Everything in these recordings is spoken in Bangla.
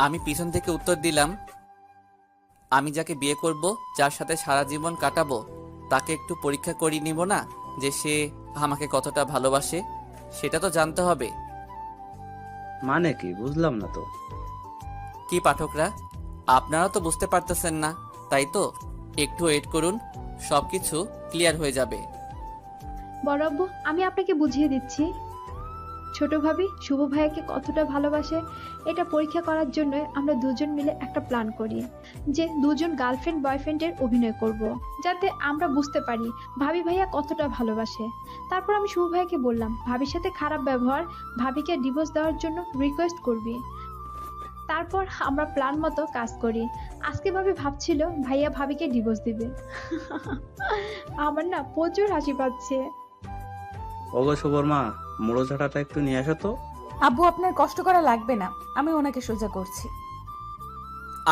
আমি পিছন থেকে উত্তর দিলাম, আমি যাকে বিয়ে করব, যার সাথে সারা জীবন কাটাবো, তাকে একটু পরীক্ষা করি নিব না যে সে আমাকে কতটা ভালোবাসে? সেটা তো জানতে হবে। মানে কি বুঝলাম না তো। কি পাঠকরা, আপনারা তো বুঝতে পারতেছেন না, তাই তো? একটু ওয়েট করুন, সবকিছু ক্লিয়ার হয়ে যাবে। বড় আব্বু, আমি আপনাকে বুঝিয়ে দিচ্ছি। ছোট ভাবি শুভ ভাইয়াকে কতটা ভালোবাসে এটা পরীক্ষা করার জন্য আমরা দুজন মিলে একটা প্ল্যান করি, যে দুজন গার্লফ্রেন্ড বয়ফ্রেন্ডের অভিনয় করব, যাতে আমরা বুঝতে পারি ভাবি ভাইয়া কতটা ভালোবাসে। তারপর আমি শুভ ভাইয়াকে বললাম, ভাবির সাথে খারাপ ব্যবহার, ভাবিকে ডিভোর্স দেওয়ার জন্য রিকোয়েস্ট করবি। তারপর আমরা প্ল্যান মতো কাজ করি। আজকে ভাবি ভাবছিল ভাইয়া ভাবিকে ডিভোর্স দিবে। আমার না প্রচুর হাসি পাচ্ছে। ওগো শুভর মা, মোড়ো ঝাঁটাটা একটু নিয়ে আসো তো। আব্বু, আপনার কষ্ট করা লাগবে না, আমি ওনাকে সোজা করছি।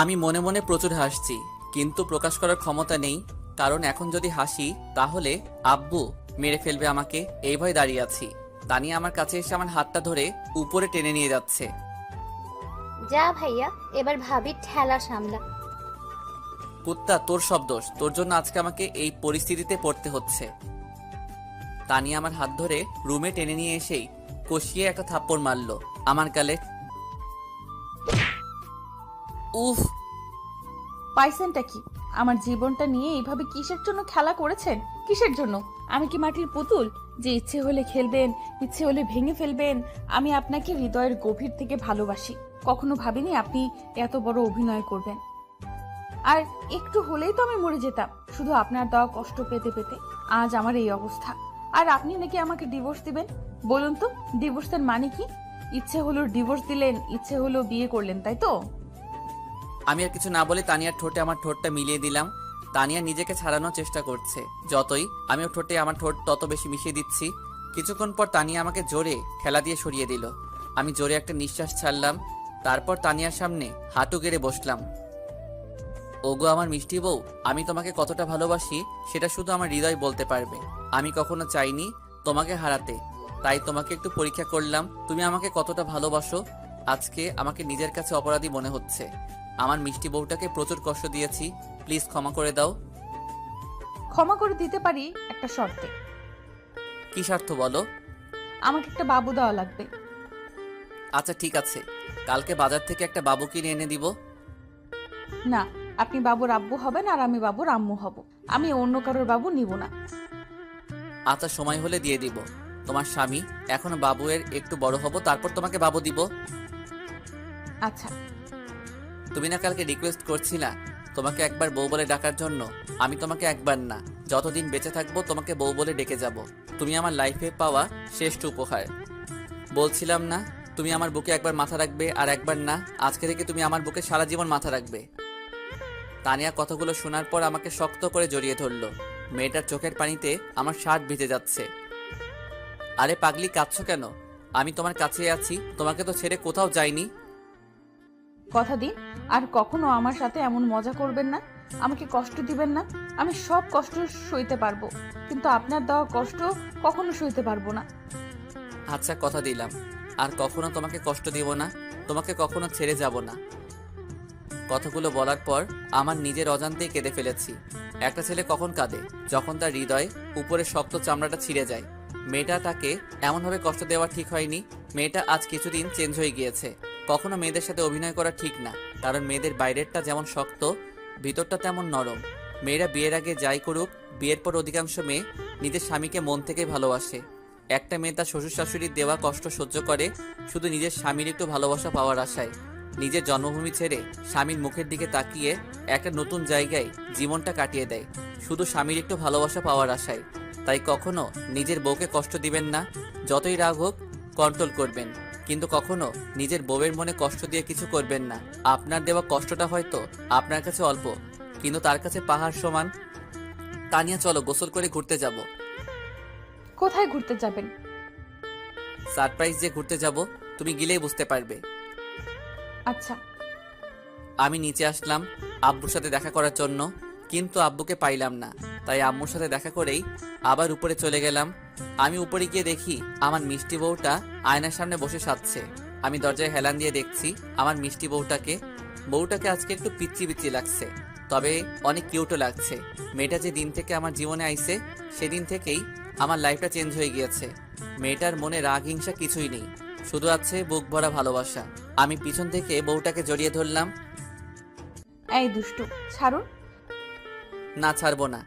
আমি মনে মনে প্রচুর হাসছি, কিন্তু প্রকাশ করার ক্ষমতা নেই, কারণ এখন যদি হাসি তাহলে আব্বু মেরে ফেলবে আমাকে। এই ভয় দাঁড়িয়ে আছি। তানিয়া আমার কাছে এসে আমার হাতটা ধরে উপরে টেনে নিয়ে যাচ্ছে। যা ভাইয়া, এবার ভাবির ঠেলা সামলা। কুত্তা, তোর সব দোষ, তোর জন্য আজকে আমাকে এই পরিস্থিতিতে পড়তে হচ্ছে। তানিয়া আমার হাত ধরে রুমে টেনে নিয়ে এসেই কষিয়ে একটা থাপ্পড় মারলো আমার গালে। উফ! পাইছেনটা কি? আমার জীবনটা নিয়ে এইভাবে কিসের জন্য খেলা করেছেন? কিসের জন্য? আমি কি মাটির পুতুল যে ইচ্ছে হলে খেলবেন, ইচ্ছে হলে ভেঙে ফেলবেন? আমি আপনাকে হৃদয়ের গভীর থেকে ভালোবাসি। কখনো ভাবিনি আপনি এত বড় অভিনয় করবেন। আর একটু হলেই তো আমি মরে যেতাম, শুধু আপনার দেওয়া কষ্ট পেতে পেতে আজ আমার এই অবস্থা। আর আপনি নাকি আমাকে ডিভোর্স দিবেন? বলুন তো, ডিভোর্সের মানে কি? ইচ্ছে হলো ডিভোর্স দিলেন, ইচ্ছে হলো বিয়ে করলেন, তাই তো? আমি আর কিছু না বলে তানিয়ার ঠোঁটে আমার ঠোঁটটা মিলিয়ে দিলাম। তানিয়া নিজেকে ছাড়ানোর চেষ্টা করছে, যতই আমি ওর ঠোঁটে আমার ঠোঁট তত বেশি মিশিয়ে দিচ্ছি। কিছুক্ষণ পর তানিয়া আমাকে জোরে ঠেলা দিয়ে সরিয়ে দিল। আমি জোরে একটা নিঃশ্বাস ছাড়লাম, তারপর তানিয়ার সামনে হাঁটু গেড়ে বসলাম। ওগো আমার মিষ্টি বউ, আমি তোমাকে কতটা ভালোবাসি সেটা শুধু আমার হৃদয় বলতে পারবে। আমি কখনো চাইনি তোমাকে হারাতে, তাই তোমাকে একটু পরীক্ষা করলাম তুমি আমাকে কতটা ভালোবাসো। আজকে আমাকে নিজের কাছে অপরাধী মনে হচ্ছে। আমার মিষ্টি বউটাকে প্রচুর কষ্ট দিয়েছি, প্লিজ ক্ষমা করে দাও। ক্ষমা করে দিতে পারি একটা শর্তে। কি স্বার্থ বলো? আমাকে একটা বাবু দেওয়া লাগবে। আচ্ছা ঠিক আছে, কালকে বাজার থেকে একটা বাবু কিনে এনে দিব। না, আপনি বাবুর আব্বু হবেন আর আমি বাবুর আম্মু হব। আমি অন্য কারোর বাবু নিব না। আচ্ছা সময় হলে দিয়ে দিব। তোমার স্বামী এখনো বাবুয়ের একটু বড় হব, তারপর তোমাকে বাবু দিব। আচ্ছা। তুমি না কালকে রিকোয়েস্ট করছিলা তোমাকে একবার বউ বলে ডাকার জন্য? আমি তোমাকে একবার না, যতদিন বেঁচে থাকবো তোমাকে বউ বলে ডেকে যাব। তুমি আমার লাইফে পাওয়া শ্রেষ্ঠ উপহার। বলছিলাম না তুমি আমার বুকে একবার মাথা রাখবে, আর একবার না, আজকে থেকে তুমি আমার বুকে সারা জীবন মাথা রাখবে। তানিয়া কথাগুলো শোনার পর আমাকে শক্ত করে জড়িয়ে ধরলো। মেয়েটার চোখের পানিতে আমার শার্ট ভিজে যাচ্ছে। আরে পাগলি, কাঁদছো কেন? আমি তোমার কাছে আছি, তোমাকে তো ছেড়ে কোথাও যাইনি। কথা দিন আর কখনো আমার সাথে এমন মজা করবেন না, আমাকে কষ্ট দিবেন না। আমি সব কষ্ট সইতে পারবো, কিন্তু আপনার দেওয়া কষ্ট কখনো সইতে পারবো না। আচ্ছা কথা দিলাম, আর কখনো তোমাকে কষ্ট দিব না, তোমাকে কখনো ছেড়ে যাব না। কথাগুলো বলার পর আমার নিজের অজান্তেই কেঁদে ফেলেছি। একটা ছেলে কখন কাঁদে? যখন তার হৃদয় উপরের শক্ত চামড়াটা ছিঁড়ে যায়। মেয়েটাকে এমনভাবে কষ্ট দেওয়া ঠিক হয়নি। মেয়েটা আজ কিছুদিন চেঞ্জ হয়ে গিয়েছে। কখনো মেয়েদের সাথে অভিনয় করা ঠিক না, কারণ মেয়েদের বাইরেরটা যেমন শক্ত, ভিতরটা তেমন নরম। মেয়েরা বিয়ের আগে যাই করুক, বিয়ের পর অধিকাংশ মেয়ে নিজের স্বামীকে মন থেকে ভালোবাসে। একটা মেয়ে তার শ্বশুর শাশুড়ির দেওয়া কষ্ট সহ্য করে শুধু নিজের স্বামীর একটু ভালোবাসা পাওয়ার আশায়। নিজের জন্মভূমি ছেড়ে স্বামীর মুখের দিকে তাকিয়ে একটা নতুন জায়গায় জীবনটা কাটিয়ে দেয় শুধু স্বামীর একটু ভালোবাসা পাওয়ার আশায়। তাই কখনো নিজের বউকে কষ্ট দিবেন না, যতই রাগ হোক কন্ট্রোল করবেন, কিন্তু কখনো নিজের বউয়ের মনে কষ্ট দিয়ে কিছু করবেন না। আপনার দেওয়া কষ্টটা হয়তো আপনার কাছে অল্প, কিন্তু তার কাছে পাহাড় সমান। তানিয়া চলো, গোসল করে ঘুরতে যাব। কোথায় ঘুরতে যাবেন? সারপ্রাইজ যে ঘুরতে যাব, তুমি গেলেই বুঝতে পারবে। আচ্ছা। আমি নিচে আসলাম আব্বুর সাথে দেখা করার জন্য, কিন্তু আব্বুকে পাইলাম না। তাই আম্মুর সাথে দেখা করেই আবার উপরে চলে গেলাম। আমি উপরে গিয়ে দেখি আমার মিষ্টি বউটা আয়নার সামনে বসে সাজছে। আমি দরজায় হেলান দিয়ে দেখছি আমার মিষ্টি বউটাকে আজকে একটু পিচ্ছি পিচ্ছি লাগছে, তবে অনেক কিউটও লাগছে। মেয়েটা যে দিন থেকে আমার জীবনে আইছে সেদিন থেকেই আমার লাইফটা চেঞ্জ হয়ে গিয়েছে। মেয়েটার মনে রাগ হিংসা কিছুই নেই, শুধু আছে বুক ভরা ভালোবাসা। আমি পিছন থেকে বউটাকে জড়িয়ে ধরলাম। এই দুষ্টু, ছাড়ুন। না, ছাড়বো না।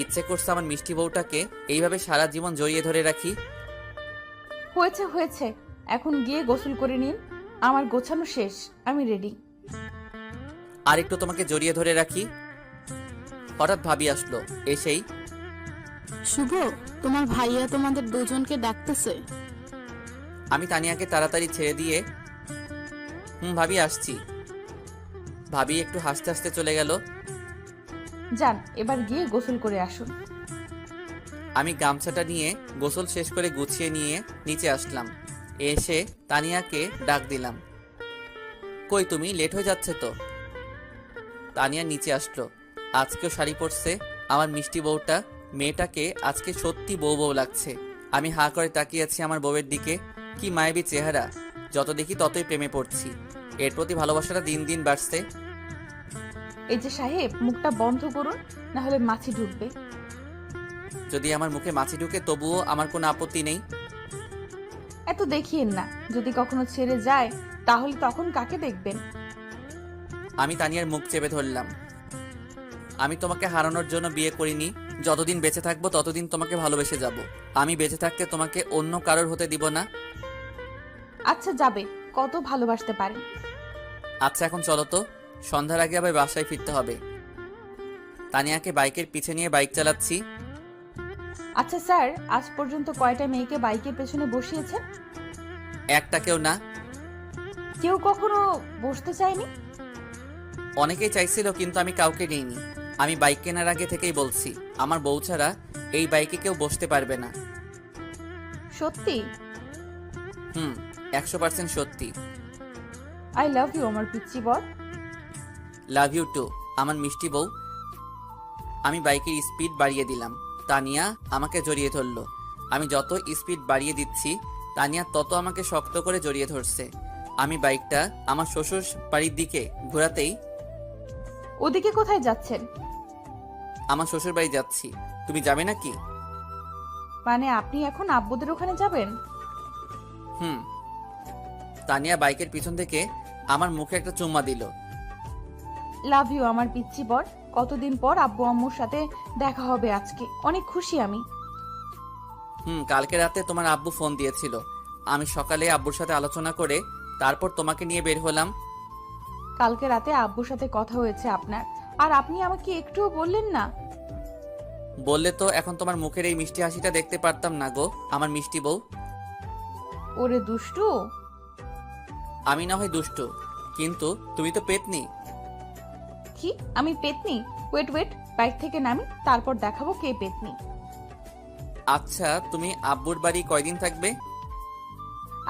ইচ্ছে করছে আমার মিষ্টি বউটাকে এইভাবে সারা জীবন জড়িয়ে ধরে রাখি। হয়েছে হয়েছে, এখন গিয়ে গোসল করে নিন। আমার গোছানো শেষ, আমি রেডি। আর একটু তোমাকে জড়িয়ে ধরে রাখি। হঠাৎ ভাবি আসলো, এসেই শুভ, তোমার ভাইয়া তোমাদের দুজনকে ডাকতেছে। আমি তানিয়াকে তাড়াতাড়ি ছেড়ে দিয়ে ভাবি আসছি। ভাবি একটু হাসতে হাসতে চলে গেল। যান, এবার গিয়ে গোসল করে আসুন। আমি গামছাটা নিয়ে গোসল শেষ করে গুছিয়ে নিয়ে নিচে আসলাম। এসে তানিয়াকে ডাক দিলাম, কই তুমি? লেট হয়ে যাচ্ছে তো। তানিয়া নিচে আসলো। আজকেও শাড়ি পরছে আমার মিষ্টি বউটা। মেয়েটাকে আজকে সত্যি বউ বউ লাগছে। আমি হাঁ করে তাকিয়ে আছি আমার বউয়ের দিকে। কি মায়াবী চেহারা, যত দেখি ততই প্রেমে পড়ছি। এর প্রতি ভালোবাসাটা দিন দিন বাড়ছে। এই যে সাহেব, মুখটা বন্ধ করুন, না হলে মাছি ঢুকবে। যদি আমার মুখে মাছি ঢুকে তবুও আমার কোনো আপত্তি নেই। এত দেখিয়েন না, যদি কখনো ছেড়ে যায় তাহলে তখন কাকে দেখবেন? আমি তানিয়ার মুখ চেপে ধরলাম। আমি তোমাকে হারানোর জন্য বিয়ে করিনি। যতদিন বেঁচে থাকবো ততদিন তোমাকে ভালোবেসে যাব। আমি বেঁচে থাকতে তোমাকে অন্য কারোর হতে দিব না। আচ্ছা যাবে, কত ভালোবাসতে পারেন। আচ্ছা এখন চলো তো, সন্ধ্যার আগে আবার বাসায় ফিরতে হবে। তানিয়াকে বাইকের পিছে নিয়ে বাইক চালাচ্ছি। আচ্ছা স্যার, আজ পর্যন্ত কয়টা মেয়েকে বাইকের পেছনে বসিয়েছেন? একটাকেও না। কেউ কখনো বসতে চায়নি? অনেকেই চাইছিল কিন্তু আমি কাউকে নিইনি। আমি বাইক কেনার আগে থেকেই বলছি আমার বউ ছাড়া এই বাইকে কেউ বসতে পারবে না। সত্যি? 100% সত্যি। আই লাভ ইউ আমার পিচ্চি বর। লাভ ইউ টু আমার মিষ্টি বউ। আমি বাইকের স্পিড বাড়িয়ে দিলাম। তানিয়া আমাকে জড়িয়ে ধরলো। আমি যত স্পিড বাড়িয়ে দিচ্ছি তানিয়া তত আমাকে শক্ত করে জড়িয়ে ধরছে। আমি বাইকটা আমার শ্বশুর বাড়ির দিকে ঘোরাতেই, ওদিকে কোথায় যাচ্ছেন? আমার শ্বশুর বাড়ি যাচ্ছি। তুমি যাবে নাকি? মানে আপনি এখন আব্বুদের ওখানে যাবেন? তানিয়া বাইকের পিছন থেকে আমার মুখে একটা চুম্মা দিল। লাভ ইউ আমার পিচ্চি বর। কতদিন পর আব্বু আম্মুর সাথে দেখা হবে আজকে, অনেক খুশি আমি। কালকে রাতে তোমার আব্বু ফোন দিয়েছিল। আমি সকালে আব্বুর সাথে আলোচনা করে তারপর তোমাকে নিয়ে বের হলাম। কালকে রাতে আব্বুর সাথে কথা হয়েছে আপনার, আর আপনি আমাকে একটুও বললেন না। বললে তো এখন তোমার মুখের এই মিষ্টি হাসিটা দেখতে পারতাম না গো আমার মিষ্টি বউ। ওরে দুষ্টু। আমি না হয় দুষ্টু, কিন্তু তুমি তো পেতনি। কি আমি পেতনি? ওয়েট ওয়েট, বাইক থেকে নামি, তারপর দেখাবো কে পেতনি। আচ্ছা তুমি আব্বুর বাড়ি কয়দিন থাকবে?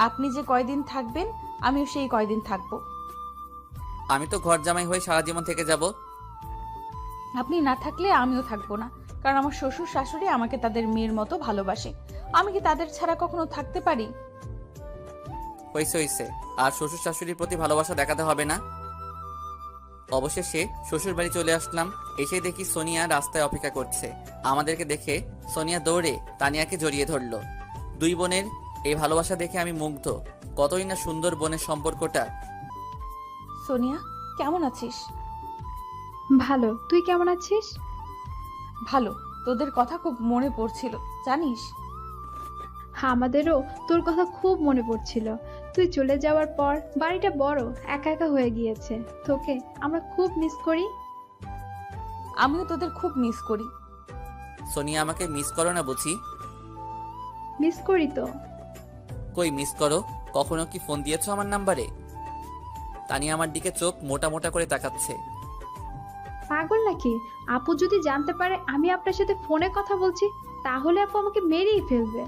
আপনি যে কয়দিন থাকবেন আমিও সেই কয়দিন থাকবো। আমি তো ঘর জামাই হয়ে সারা জীবন থেকে যাব। আপনি না থাকলে আমিও থাকবো না, কারণ আমার শ্বশুর শাশুড়ি আমাকে তাদের মেয়ের মতো ভালোবাসে। আমি কি তাদের ছাড়া কখনো থাকতে পারি? হইছে হইছে, আর শ্বশুর শাশুড়ির প্রতি ভালোবাসা দেখাতে হবে না। অবশেষে শ্বশুর বাড়ি চলে আসলাম। এসে দেখি সোনিয়া রাস্তায় অপেক্ষা করছে। আমাদেরকে দেখে সোনিয়া দৌড়ে তানিয়াকে জড়িয়ে ধরলো। দুই বোনের এই ভালোবাসা দেখে আমি মুগ্ধ। কতই না সুন্দর বোনের সম্পর্কটা। সোনিয়া, কেমন আছিস? ভালো, তুই কেমন আছিস? ভালো। তোদের কথা খুব মনে পড়ছিল জানিস। হ্যাঁ, আমাদেরও তোর কথা খুব মনে পড়ছিল। তুই চলে যাওয়ার পর বাড়িটা বড় একা একা হয়ে গিয়েছে। তোকে আমরা খুব মিস করি। আমিও তোদের খুব মিস করি। সোনিয়া আমাকে মিস করো না বুঝি? মিস করি তো। কই মিস করো? কখনো কি ফোন দিয়েছো আমার নাম্বারে? তানিয়া আমার দিকে চোখ মোটা মোটা করে তাকাচ্ছে। পাগল নাকি? আপু যদি জানতে পারে আমি আপনার সাথে ফোনে কথা বলছি তাহলে আপু আমাকে মেরেই ফেলবে।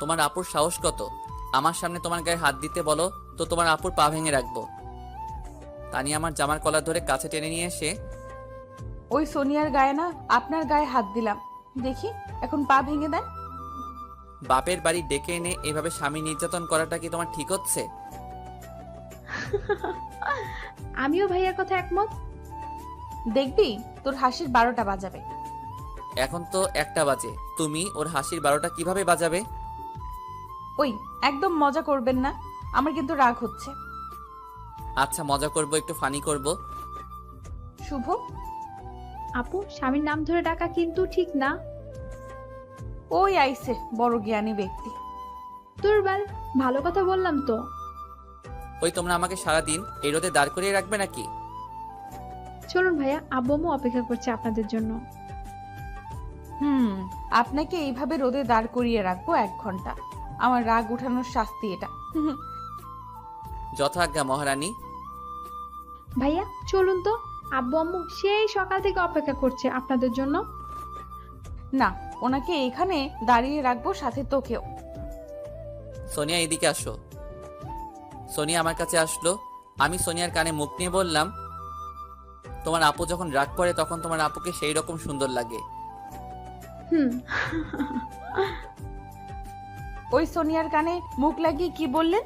তোমার আপুর সাহস কত? আমার সামনে তোমার গায়ে হাত দিতে বলো তো তোমার আপুর পা ভেঙে রাখবো। তানিয়া আমার জামার কলার ধরে কাছে টেনে নিয়ে এসে, ওই সোনিয়ার গায়ে না আপনার গায়ে হাত দিলাম, দেখি এখন পা ভেঙে দেন। বাপের বাড়ি ডেকে এনে এভাবে স্বামী নির্যাতন করাটা কি তোমার ঠিক হচ্ছে? আমিও ভাইয়ার কথা একমত। দেখবি তোর হাসির 12টা বাজাবে। এখন তো 1টা বাজে, তুমি ওর হাসির 12টা কিভাবে বাজাবে? ওই একদম মজা করবেন না, আমার কিন্তু রাগ হচ্ছে। আচ্ছা মজা করব, একটু ফানি করব। শুভ, আপু, স্বামীর নাম ধরে ডাকা কিন্তু ঠিক না। ওই আইছে বড় জ্ঞানী ব্যক্তি। দুর্বল, ভালো কথা বললাম তো। ওই তোমরা আমাকে সারাদিন এই রোদে দাঁড় করিয়ে রাখবে নাকি? চলুন ভাইয়া, আব্বু আম্মু অপেক্ষা করছে আপনাদের জন্য। আপনাকে এইভাবে রোদে দাঁড় করিয়ে রাখবো 1 ঘন্টা। আমার রাগ উঠানোর শাস্তি এটা। যথাজ্ঞা মহারানী। ভাইয়া চলুন তো, আব্বু আম্মু সেই সকাল থেকে অপেক্ষা করছে আপনাদের জন্য। না, ওনাকে এখানে দাঁড়িয়ে রাখবো, সাথে তোকেও। সোনিয়া এদিকে আসো। সোনিয়া আমার কাছে আসলো। আমি সোনিয়ার কানে মুখ নিয়ে বললাম, তোমার আপু যখন রাগ করে তখন তোমার আপুকে সেই রকম সুন্দর লাগে। হুম। ওই সোনিয়ার কানে মুখ লাগিয়ে কি বললেন?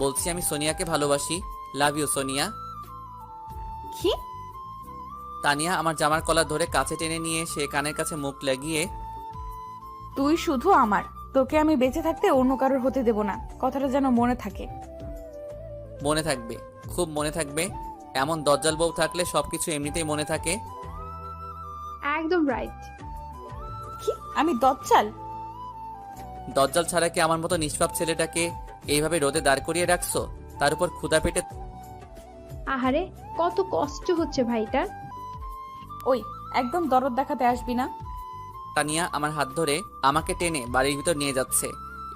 বলছি আমি সোনিয়াকে ভালোবাসি। Love you Sonia. কি? তানিয়া আমার জামার কলার ধরে কাছে টেনে নিয়ে সে কানের কাছে মুখ লাগিয়ে, তুই শুধু আমার, তোকে আমি বেঁচে থাকতে অন্য কারোর হতে দেব না, কথাটা যেন মনে থাকে। মনে থাকবে, খুব মনে থাকবে। এমন দজ্জাল বউ থাকলে সবকিছু এমনিতেই মনে থাকে। একদম রাইট। কি আমি দজ্জাল? দজ্জাল ছাড়া কি আমার মতো নিষ্পাপ ছেলেটাকে এইভাবে রোদে দাঁড় করিয়ে রাখছো, তার উপর ক্ষুধা পেটে? আহারে, কত কষ্ট হচ্ছে ভাইটার। ওই একদম দরদ দেখাতে আসবি না। তানিয়া আমার হাত ধরে আমাকে টেনে বাড়ির ভিতর নিয়ে যাচ্ছে।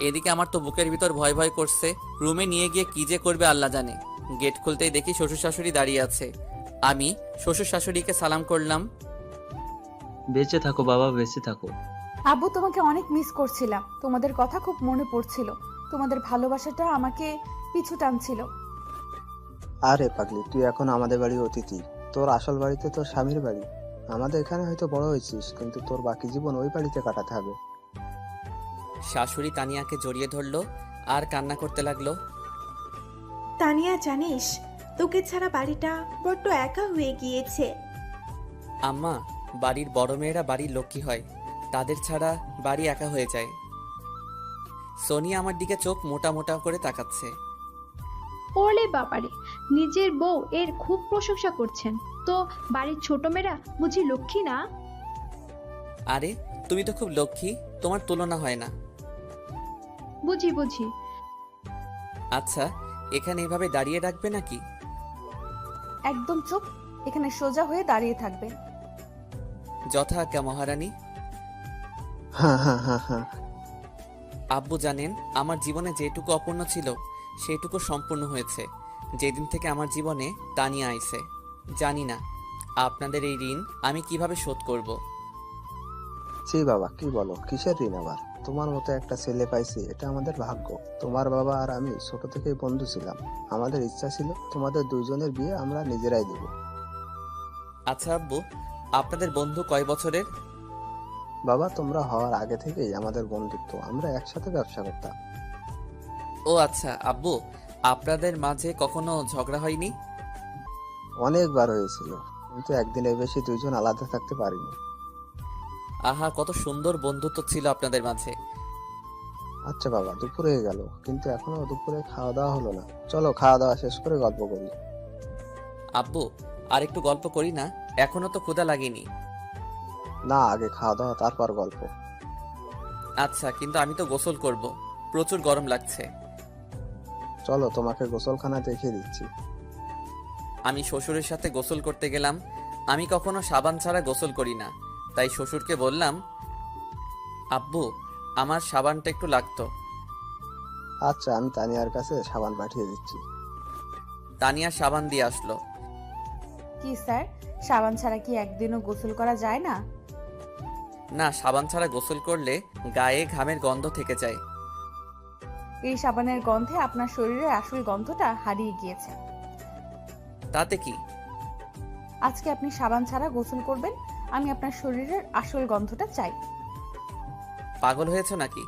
এদিকে আমার তো বুকের ভিতর ভয় ভয় করছে। রুমে নিয়ে গিয়ে কি যে করবে আল্লাহ জানে। গেট খুলতেই দেখি শ্বশুর শাশুড়ি দাঁড়িয়ে আছে। আমি শ্বশুর শাশুড়িকে সালাম করলাম। বেঁচে থাকো বাবা, বেঁচে থাকো। আব্বু, তোমাকে অনেক মিস করছিলাম, তোমাদের কথা খুব মনে পড়ছিল, তোমাদের ভালোবাসাটা আমাকে পিছু টানছিল। আরে পাগলি, তুই এখন আমাদের বাড়ির অতিথি। তোর আসল বাড়িতে তোর স্বামীর বাড়ি। আমাদের এখানে হয়তো বড় হয়েছিস, কিন্তু তোর বাকি জীবন ওই বাড়িতে কাটাতে হবে। শাশুড়ি তানিয়াকে জড়িয়ে ধরলো আর কান্না করতে লাগলো। তানিয়া, জানিস তোকে ছাড়া বাড়িটা বড্ড একা হয়ে গিয়েছে। আম্মা, বাড়ির বড় মেয়েরা বাড়ির লক্ষ্মী হয়, তাদের ছাড়া বাড়ি একা হয়ে যায়। সোনিয়া আমার দিকে চোখ মোটা মোটা করে তাকাচ্ছে। ওলে বাবারে, নিজের বউ এর খুব প্রশংসা করছেন তো। বাড়ির ছোট মেয়েরা বুঝি লক্ষ্মী না? আরে তুমি তো খুব লক্ষ্মী, তোমার তুলনা হয় না। বুঝি বুঝি। আচ্ছা, এখানে এভাবে দাঁড়িয়ে রাখবে নাকি? একদম চুপ, এখানে সোজা হয়ে দাঁড়িয়ে থাকবে। যথাজ্ঞা মহারানী। হ্যাঁ হ্যাঁ হ্যাঁ হ্যাঁ। আব্বু জানেন, আমার জীবনে যেটুকু অপূর্ণ ছিল সেটুকু সম্পূর্ণ হয়েছে যেদিন থেকে আমার জীবনে তানিয়া আইছে। জানি না আপনাদের এই ঋণ আমি কিভাবে শোধ করব। ছি বাবা, কি বলো, কিসের ঋণ আবার? তোমার মতো একটা ছেলে পাইছি, এটা আমাদের ভাগ্য। তোমার বাবা আর আমি ছোট থেকেই বন্ধু ছিলাম। আমাদের ইচ্ছা ছিল তোমাদের দুইজনের বিয়ে আমরা নিজেরাই দেব। আচ্ছা আব্বু, আপনাদের বন্ধু কয় বছরের? বাবা, তোমরা হওয়ার আগে থেকেই আমাদের বন্ধুত্ব, আমরা একসাথে ব্যবসা করতাম। ও আচ্ছা আব্বু, আপনাদের মাঝে কখনো ঝগড়া হয়নি? অনেকবার হয়েছিল, কিন্তু একদিনের বেশি দুইজন আলাদা থাকতে পারিনি। আহা, কত সুন্দর বন্ধুত্ব ছিল আপনাদের মাঝে। আচ্ছা বাবা, দুপুর হয়ে গেল, কিন্তু এখনো দুপুরে খাওয়া দাওয়া হলো না। চলো খাওয়া দাওয়া শেষ করে গল্প করি। আব্বু, আর একটু গল্প করি না? এখনো তো ক্ষুধা লাগেনি। না, আগে খাওয়া দাওয়া তারপর গল্প। আচ্ছা, কিন্তু আমি তো গোসল করব, প্রচুর গরম লাগছে। চলো তোমাকে গোসলখানা দেখিয়ে দিচ্ছি। আমি শ্বশুরের সাথে গোসল করতে গেলাম। আমি কখনো সাবান ছাড়া গোসল করি না, তাই শ্বশুরকে বললাম, আব্বু আমার সাবানটা একটু লাগতো। আচ্ছা, আমি তানিয়ার কাছে সাবান পাঠিয়ে দিচ্ছি। তানিয়া সাবান দিয়ে আসলো। কি স্যার, সাবান ছাড়া কি একদিনও গোসল করা যায় না? না, সাবান ছাড়া গোসল করলে গায়ে ঘামের গন্ধ থেকে যায়। এই সাবানের গন্ধে আপনার শরীরের আসল গন্ধটা হারিয়ে গিয়েছে। তাতে কি? আজকে আপনি সাবান ছাড়া গোসল করবেন, আমি আপনার শরীরের আসল গন্ধটা চাই। পাগল হয়েছো নাকি?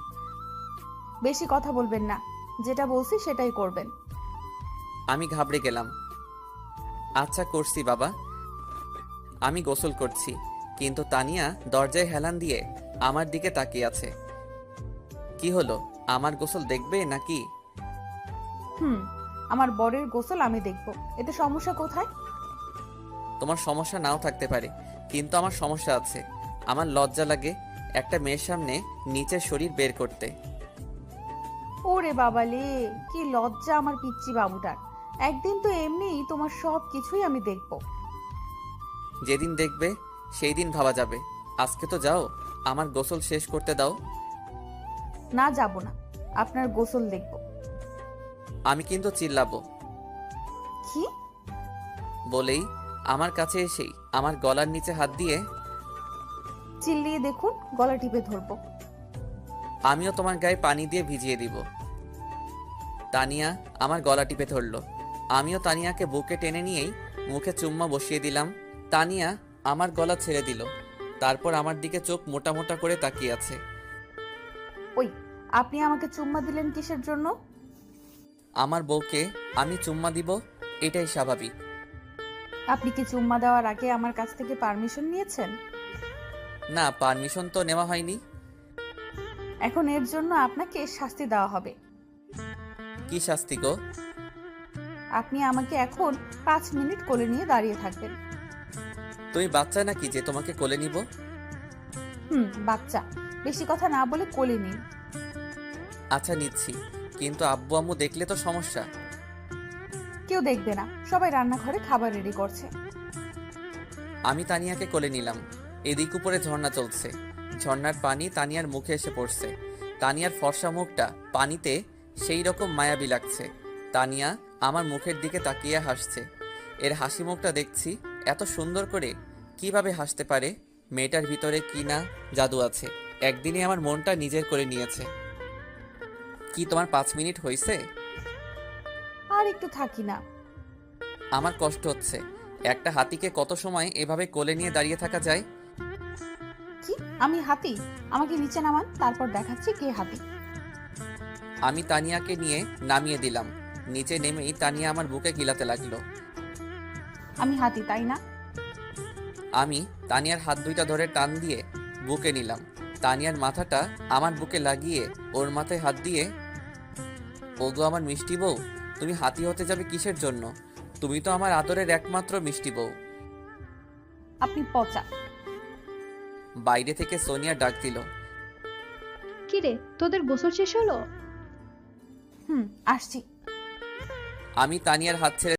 বেশি কথা বলবেন না, যেটা বলছি সেটাই করবেন। আমি ঘাবড়ে গেলাম। আচ্ছা করছি বাবা। আমি গোসল করছি, কিন্তু তানিয়া দরজায় হেলান দিয়ে আমার দিকে তাকিয়ে আছে। কি হলো, আমার গোসল দেখবে নাকি? আমার বরের গোসল আমি দেখব, এতে সমস্যা কোথায়? তোমার সমস্যা নাও থাকতে পারে, কিন্তু আমার সমস্যা আছে। আমার লজ্জা লাগে একটা মেয়ের সামনে নিচের শরীর বের করতে। ওরে বাবালে, কি লজ্জা আমার পিচ্চি বাবুটার। একদিন তো এমনি তোমার সব কিছুই আমি দেখব। যেদিন দেখবে সেই দিন ভাবা যাবে। আজকে তো যাও, আমার গোসল শেষ করতে দাও। না, যাব না, আপনার গোসল দেখব। আমি কিন্তু চিল্লাবো। কি? বলেই আমার কাছে এসেই আমার গলার নিচে হাত দিয়ে চিল্লিয়ে দেখুন, গলা টিপে ধরবো। আমিও তোমার গায়ে পানি দিয়ে ভিজিয়ে দিব। তানিয়া আমার গলা টিপে ধরলো। আমিও তানিয়াকে বুকে টেনে নিয়েই মুখে চুম্মা বসিয়ে দিলাম। তানিয়া আমার গলা ছেড়ে দিল, তারপর আমার দিকে চোখ মোটা মোটা করে তাকিয়ে আছে। ওই, আপনি আমাকে চুম্মা দিলেন কিসের জন্য? আমার বউকে আমি চুম্মা দিব, এটাই স্বাভাবিক। আপনি কি চুম্মা দেওয়ার আগে আমার কাছ থেকে পারমিশন নিয়েছেন? না, পারমিশন তো নেওয়া হয়নি। এখন এর জন্য আপনাকে শাস্তি দেওয়া হবে। কি শাস্তি গো? আপনি আমাকে এখন 5 মিনিট কোলে নিয়ে দাঁড়িয়ে থাকবেন। তুমি বাচ্চা নাকি যে তোমাকে কোলে নিব? বাচ্চা, বেশি কথা না বলে কোলে নিন। আচ্ছা নিচ্ছি, কিন্তু আব্বু আম্মু দেখলে তো সমস্যা। কেউ দেখবে না, সবাই রান্নাঘরে খাবার রেডি করছে। আমি তানিয়াকে কোলে নিলাম। এদিক উপরে ঝর্ণা চলছে, ঝর্ণার পানি তানিয়ার মুখে এসে পড়ছে। তানিয়ার ফর্সা মুখটা পানিতে সেই রকম মায়াবী লাগছে। তানিয়া আমার মুখের দিকে তাকিয়ে হাসছে। এর হাসি মুখটা দেখছি এত সুন্দর করে কিভাবে হাসতে পারে? মেয়েটার ভিতরে কি না জাদু আছে। একদিনে আমার মনটা নিজের করে নিয়েছে। কি তোমার 5 মিনিট হয়েছে? আর একটু থাকি না। আমার কষ্ট হচ্ছে। একটা হাতিকে কত সময় এভাবে কোলে নিয়ে দাঁড়িয়ে থাকা যায়? কি, আমি হাতি? আমাকে নিচে নামান, তারপর দেখাচ্ছি কে হাতি। আমি তানিয়াকে নিয়ে নামিয়ে দিলাম। নিচে নেমেই তানিয়া আমার বুকে গিলাতে লাগলো। আমি হাতি, তাই না? আমি তানিয়ার হাত দুইটা ধরে টান দিয়ে বুকে নিলাম। তানিয়ার মাথাটা আমার বুকে লাগিয়ে ওর মাথায় হাত দিয়ে, ওগো আমার মিষ্টি বউ, তুমি হাতি হতে যাবে কিসের জন্য? তুমি তো আমার আদরের একমাত্র মিষ্টি বউ। আপনি পচা। বাইরে থেকে সোনিয়া ডাক দিল। কিরে, তোদের গোসল শেষ হলো? আসছি। আমি তানিয়ার হাত ছেড়ে